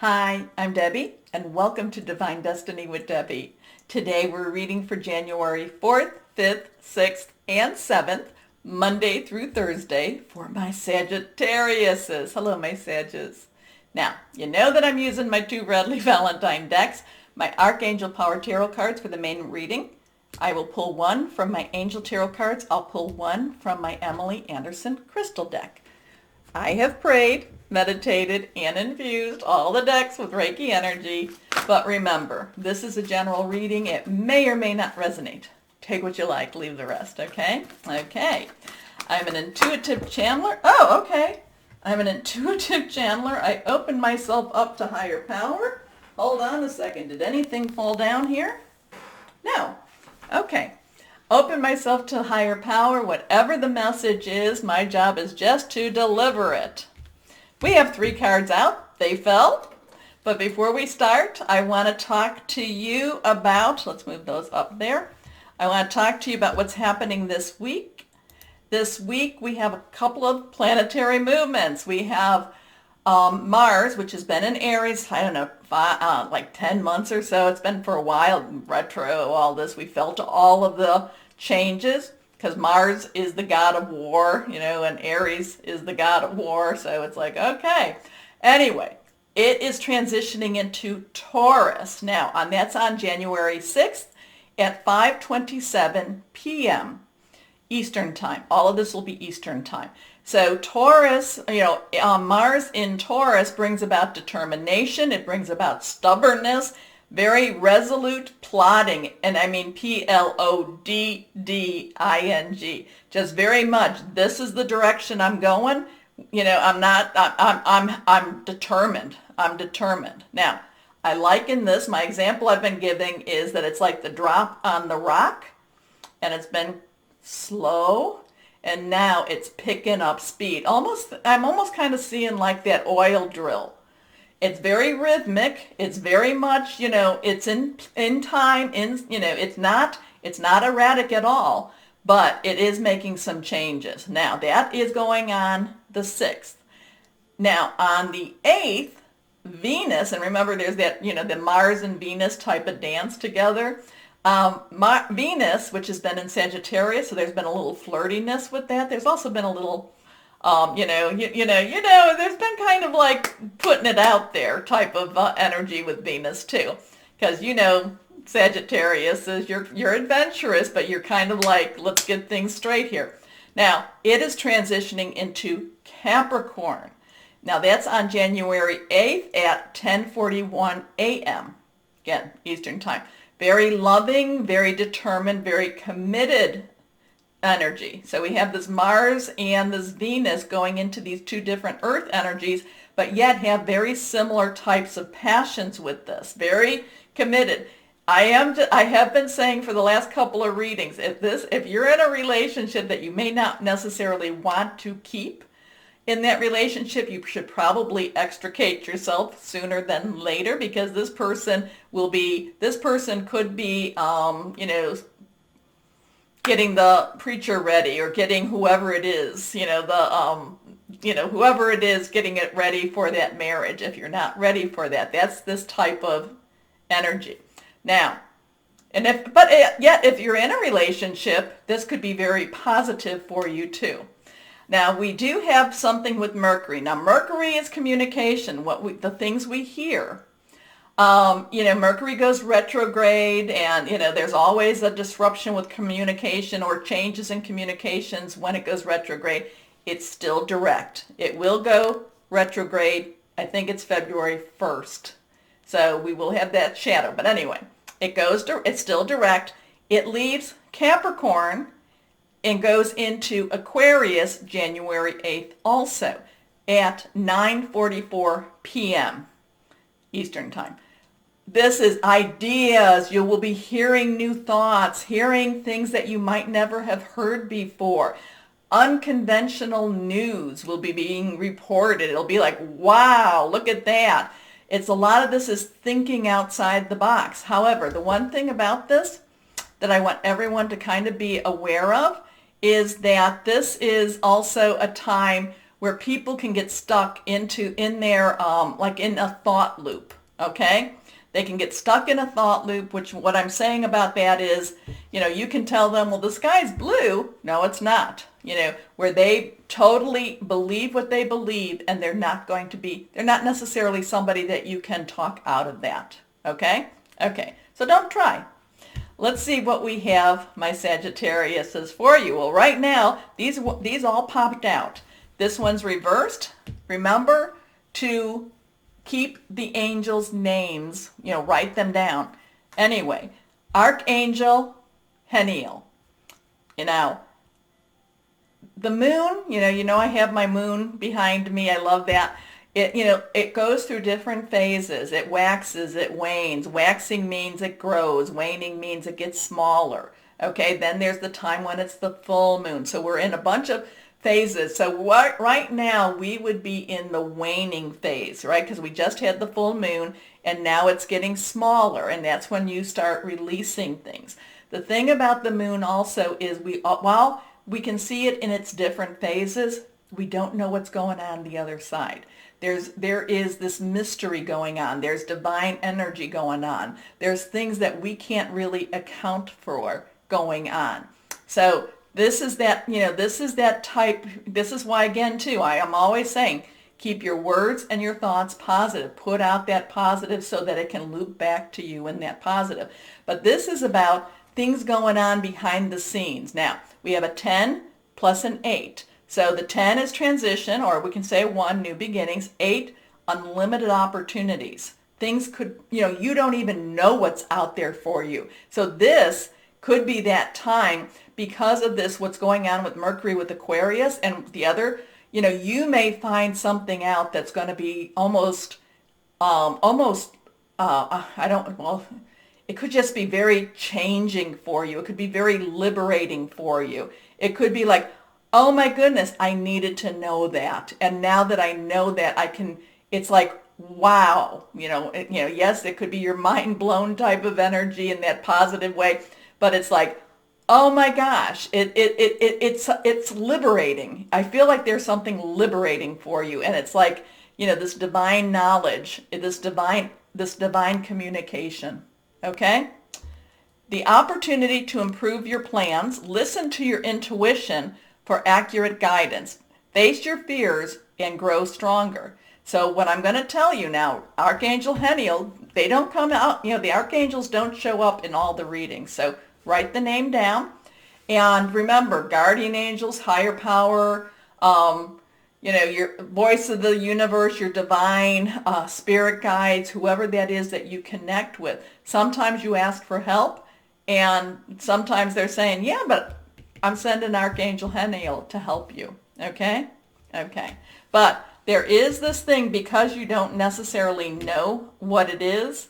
Hi, I'm Debbie, and welcome to Divine Destiny with Debbie. Today we're reading for January 4th, 5th, 6th, and 7th, Monday through Thursday, for my Sagittariuses. Hello, my Sages. Now, you know that I'm using my two Redley Valentine decks, my Archangel Power Tarot cards for the main reading. I will pull one from my Angel Tarot cards. I'll pull one from my Emily Anderson Crystal deck. I have prayed, meditated, and infused all the decks with Reiki energy, but remember, this is a general reading. It may or may not resonate. Take what you like, leave the rest, okay? Okay. I'm an intuitive channeler. Oh, okay. I'm an intuitive channeler. I opened myself up to higher power. Hold on a second. Did anything fall down here? No. Okay. Open myself to higher power. Whatever the message is, my job is just to deliver it. We have 3 cards out. They fell. But before we start, I want to talk to you about, let's move those up there. I want to talk to you about what's happening this week. This week we have a couple of planetary movements. We have Mars, which has been in Aries, I don't know, like 10 months or so. It's been for a while, retro, all this. We felt all of the changes because Mars is the god of war, and Aries is the god of war. So it's like, okay. Anyway, it is transitioning into Taurus. Now, that's on January 6th at 5:27 p.m. Eastern time. All of this will be Eastern time. So Taurus, Mars in Taurus brings about determination. It brings about stubbornness, very resolute plotting, and I mean Plodding, just very much. This is the direction I'm going. I'm determined. I'm determined. Now, I liken this. My example I've been giving is that it's like the drop on the rock, and it's been slow. And now it's picking up speed. I'm almost kind of seeing like that oil drill. It's very rhythmic. It's very much, it's in time. It's not erratic at all, but it is making some changes. Now that is going on the 6th. Now on the 8th, Venus, and remember there's that, the Mars and Venus type of dance together. Venus, which has been in Sagittarius, so there's been a little flirtiness with that. There's also been a little, there's been kind of like putting it out there type of energy with Venus too, because Sagittarius is you're adventurous, but you're kind of like, let's get things straight here. Now it is transitioning into Capricorn. Now that's on January 8th at 10:41 a.m. Again, Eastern time. Very loving, very determined, very committed energy. So we have this Mars and this Venus going into these 2 different Earth energies, but yet have very similar types of passions with this. Very committed. I have been saying for the last couple of readings, if you're in a relationship that you may not necessarily want to keep, in that relationship, you should probably extricate yourself sooner than later, because this person could be, getting the preacher ready, or getting whoever it is, whoever it is, getting it ready for that marriage. If you're not ready for that, that's this type of energy. Now, yet if you're in a relationship, this could be very positive for you too. Now, we do have something with Mercury. Now, Mercury is communication, the things we hear. Mercury goes retrograde, and, there's always a disruption with communication or changes in communications when it goes retrograde. It's still direct. It will go retrograde. I think it's February 1st. So we will have that shadow. But anyway, it's still direct. It leaves Capricorn and goes into Aquarius January 8th also at 9:44 p.m. Eastern time. This is ideas. You will be hearing new thoughts, hearing things that you might never have heard before. Unconventional news will be being reported. It'll be like, wow, look at that. A lot of this is thinking outside the box. However, the one thing about this that I want everyone to kind of be aware of is that this is also a time where people can get stuck in their, like in a thought loop, okay? They can get stuck in a thought loop, which what I'm saying about that is, you can tell them, well, the sky's blue. No, it's not. Where they totally believe what they believe, and they're not necessarily somebody that you can talk out of that. Okay? Okay. So don't try. Let's see what we have, my Sagittarius, is for you. Well, right now, these all popped out. This one's reversed. Remember to keep the angels' names, write them down. Anyway, Archangel Heniel. The moon, I have my moon behind me. I love that. It goes through different phases. It waxes, it wanes. Waxing means it grows. Waning means it gets smaller. Okay, then there's the time when it's the full moon. So we're in a bunch of phases. So right now we would be in the waning phase, right? Because we just had the full moon and now it's getting smaller, and that's when you start releasing things. The thing about the moon also is while we can see it in its different phases, we don't know what's going on the other side. There is this mystery going on. There's divine energy going on. There's things that we can't really account for going on. So this is that type. This is why, again, too, I am always saying, keep your words and your thoughts positive. Put out that positive so that it can loop back to you in that positive. But this is about things going on behind the scenes. Now, we have a 10 plus an 8. So the 10 is transition, or we can say 1, new beginnings. 8, unlimited opportunities. Things could, you don't even know what's out there for you. So this could be that time because of this, what's going on with Mercury with Aquarius and the other, you may find something out that's going to be it could just be very changing for you. It could be very liberating for you. It could be like, oh my goodness, I needed to know that. And now that I know that, it's like, wow, yes, it could be your mind blown type of energy in that positive way, but it's like, oh my gosh, it's liberating. I feel like there's something liberating for you. And it's like, this divine knowledge, this divine communication. Okay? The opportunity to improve your plans. Listen to your intuition for accurate guidance. Face your fears and grow stronger. So what I'm going to tell you now, Archangel Heniel, they don't come out, the archangels don't show up in all the readings. So write the name down. And remember, guardian angels, higher power, your voice of the universe, your divine spirit guides, whoever that is that you connect with. Sometimes you ask for help, and sometimes they're saying, yeah, but I'm sending Archangel Heniel to help you. Okay? Okay. But there is this thing, because you don't necessarily know what it is,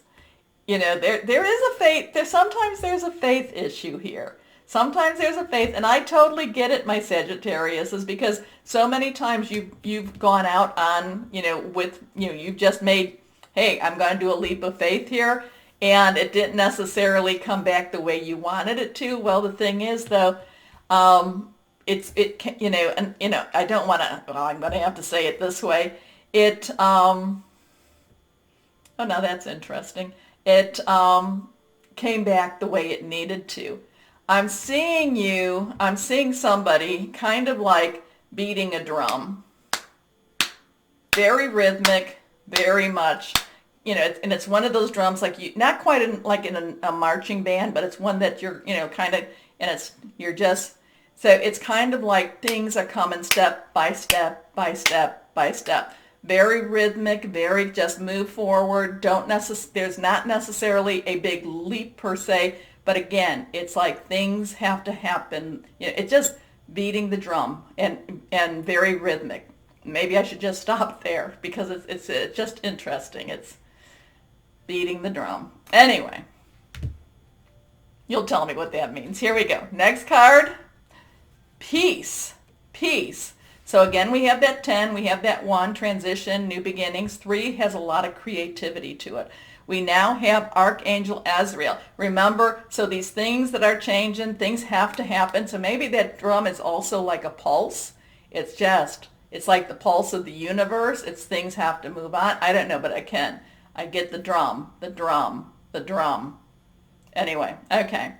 there is a faith, sometimes there's a faith issue here. Sometimes there's a faith, and I totally get it, my Sagittarius, is because so many times you've gone out on, you've just made, hey, I'm going to do a leap of faith here, and it didn't necessarily come back the way you wanted it to. Well, the thing is, though, I don't want to, I'm going to have to say it this way. Oh, now that's interesting. It came back the way it needed to. I'm seeing somebody kind of like beating a drum. Very rhythmic, very much, and it's one of those drums like not quite in a marching band, but it's one that you're, kind of, and so it's kind of like things are coming step by step by step by step. Very rhythmic, very just move forward. There's not necessarily a big leap per se, but again, it's like things have to happen. It's just beating the drum and very rhythmic. Maybe I should just stop there because it's just interesting. It's beating the drum. Anyway, you'll tell me what that means. Here we go. Next card, peace. Peace. So again, we have that 10, we have that 1, transition, new beginnings. 3 has a lot of creativity to it. We now have Archangel Azrael. Remember, so these things that are changing, things have to happen. So maybe that drum is also like a pulse. It's just, It's like the pulse of the universe. It's things have to move on. I don't know, but I can. I get the drum, the drum, the drum. Anyway, okay.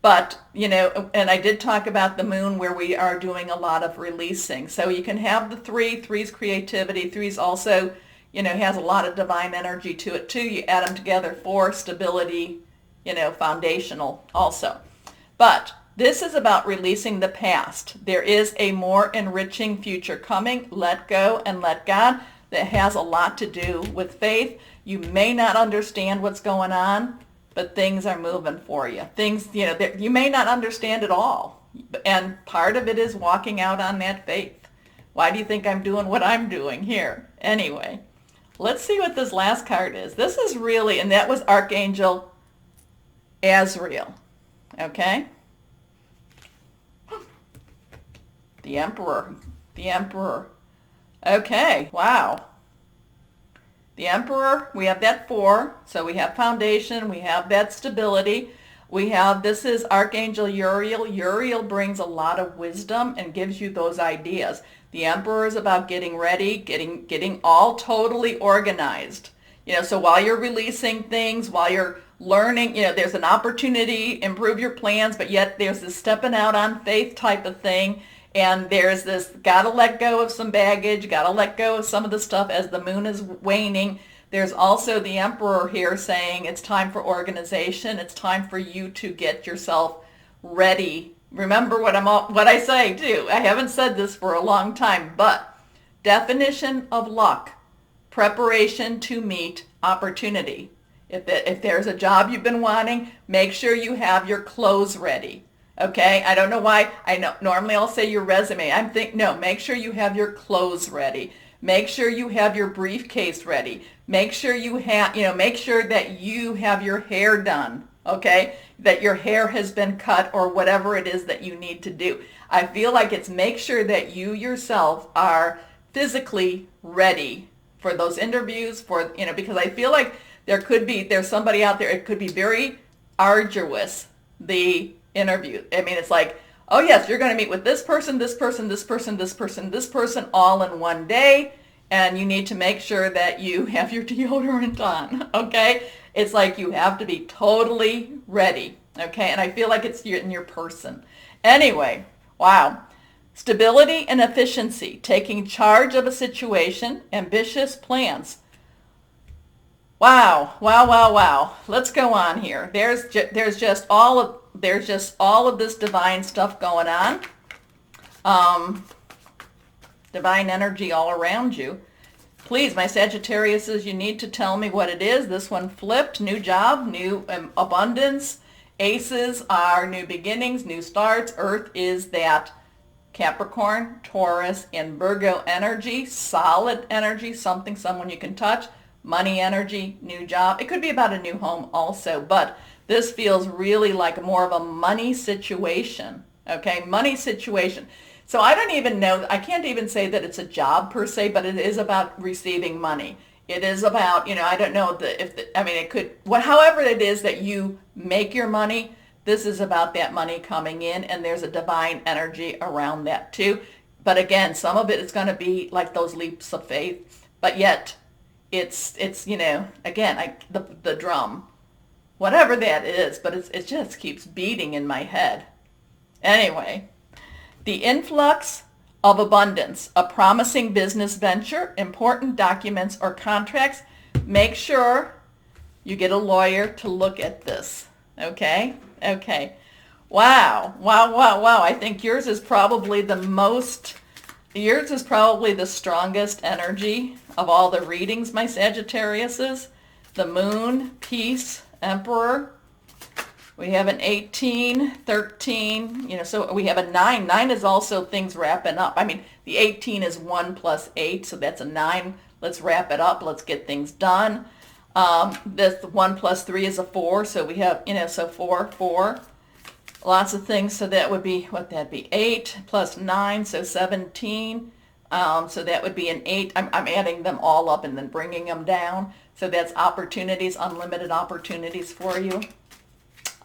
But, and I did talk about the moon where we are doing a lot of releasing. So you can have the three. Three's creativity. Three's also, has a lot of divine energy to it too. You add them together. Four, stability, foundational also. But this is about releasing the past. There is a more enriching future coming. Let go and let God. That has a lot to do with faith. You may not understand what's going on, but things are moving for you. Things, you may not understand it all. And part of it is walking out on that faith. Why do you think I'm doing what I'm doing here? Anyway, let's see what this last card is. This is really, and that was Archangel Azrael. Okay? The Emperor. The Emperor. Okay, wow. The Emperor, we have that 4, so we have foundation, we have that stability. This is Archangel Uriel. Uriel brings a lot of wisdom and gives you those ideas. The Emperor is about getting ready, getting all totally organized. So while you're releasing things, while you're learning, there's an opportunity, improve your plans, but yet there's this stepping out on faith type of thing. And there's this, gotta let go of some baggage, gotta let go of some of the stuff as the moon is waning. There's also the Emperor here saying it's time for organization. It's time for you to get yourself ready. Remember what I say too. I haven't said this for a long time, but definition of luck, preparation to meet opportunity. If there's a job you've been wanting, make sure you have your clothes ready. Okay, I don't know why. I know normally I'll say your resume. No, make sure you have your clothes ready. Make sure you have your briefcase ready. Make sure make sure that you have your hair done. Okay, that your hair has been cut or whatever it is that you need to do. I feel like it's make sure that you yourself are physically ready for those interviews because I feel like there's somebody out there. It could be very arduous, the interview. I mean, it's like, oh yes, you're going to meet with this person, this person, this person, this person, this person all in one day, and you need to make sure that you have your deodorant on, okay? It's like you have to be totally ready, okay? And I feel like it's in your person. Anyway, wow. Stability and efficiency, taking charge of a situation, ambitious plans. Wow, wow, wow, wow. Let's go on here. There's just all of this divine stuff going on. Divine energy all around you. Please, my Sagittariuses, you need to tell me what it is. This one flipped. New job, new abundance. Aces are new beginnings, new starts. Earth is that Capricorn, Taurus, and Virgo energy. Solid energy, someone you can touch. Money energy, new job. It could be about a new home also, but this feels really like more of a money situation, okay? Money situation. So I don't even know, I can't even say that it's a job per se, but it is about receiving money. It is about, I don't know it could, however it is that you make your money, this is about that money coming in, and there's a divine energy around that too. But again, some of it is going to be like those leaps of faith, but yet it's again, the drum, whatever that is, but it just keeps beating in my head. Anyway, the influx of abundance, a promising business venture, important documents or contracts. Make sure you get a lawyer to look at this. Okay? Okay. Wow. Wow, wow, wow. I think yours is probably the strongest energy of all the readings, my Sagittariuses. The moon, peace, emperor. We have an 18, 13, so we have a 9. 9 is also things wrapping up. I mean, the 18 is 1 plus 8, so that's a 9. Let's wrap it up. Let's get things done. This 1 plus 3 is a 4, so we have, so 4. Lots of things, so that would be, that'd be 8 plus 9, so 17. So that would be an 8. I'm adding them all up and then bringing them down. So that's opportunities, unlimited opportunities for you.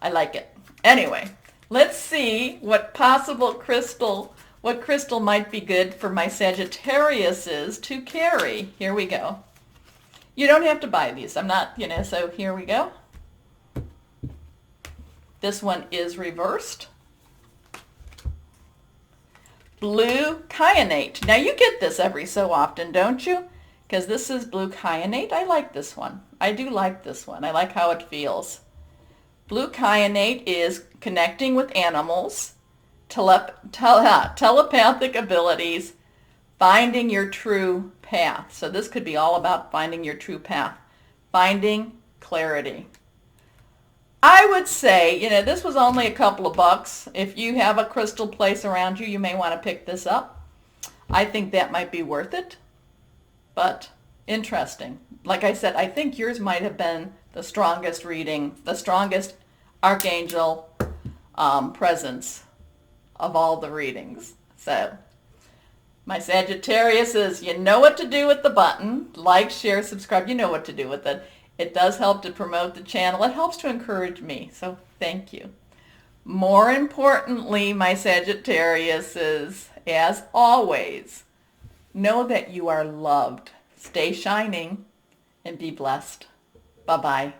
I like it. Anyway, let's see what possible crystal what crystal might be good for my Sagittariuses to carry. Here we go. You don't have to buy these. I'm not, so here we go. This one is reversed. Blue kyanate. Now you get this every so often, don't you? Because this is blue kyanate. I like this one. I do like this one. I like how it feels. Blue kyanate is connecting with animals, telepathic abilities, finding your true path. So this could be all about finding your true path, finding clarity. I would say, this was only a couple of bucks. If you have a crystal place around you, you may want to pick this up. I think that might be worth it, but interesting. Like I said, I think yours might have been the strongest reading, the strongest archangel presence of all the readings. So my Sagittarius, you know what to do with the button. Like, share, subscribe. You know what to do with it. It does help to promote the channel. It helps to encourage me. So thank you. More importantly, my Sagittarius, as always, know that you are loved. Stay shining and be blessed. Bye-bye.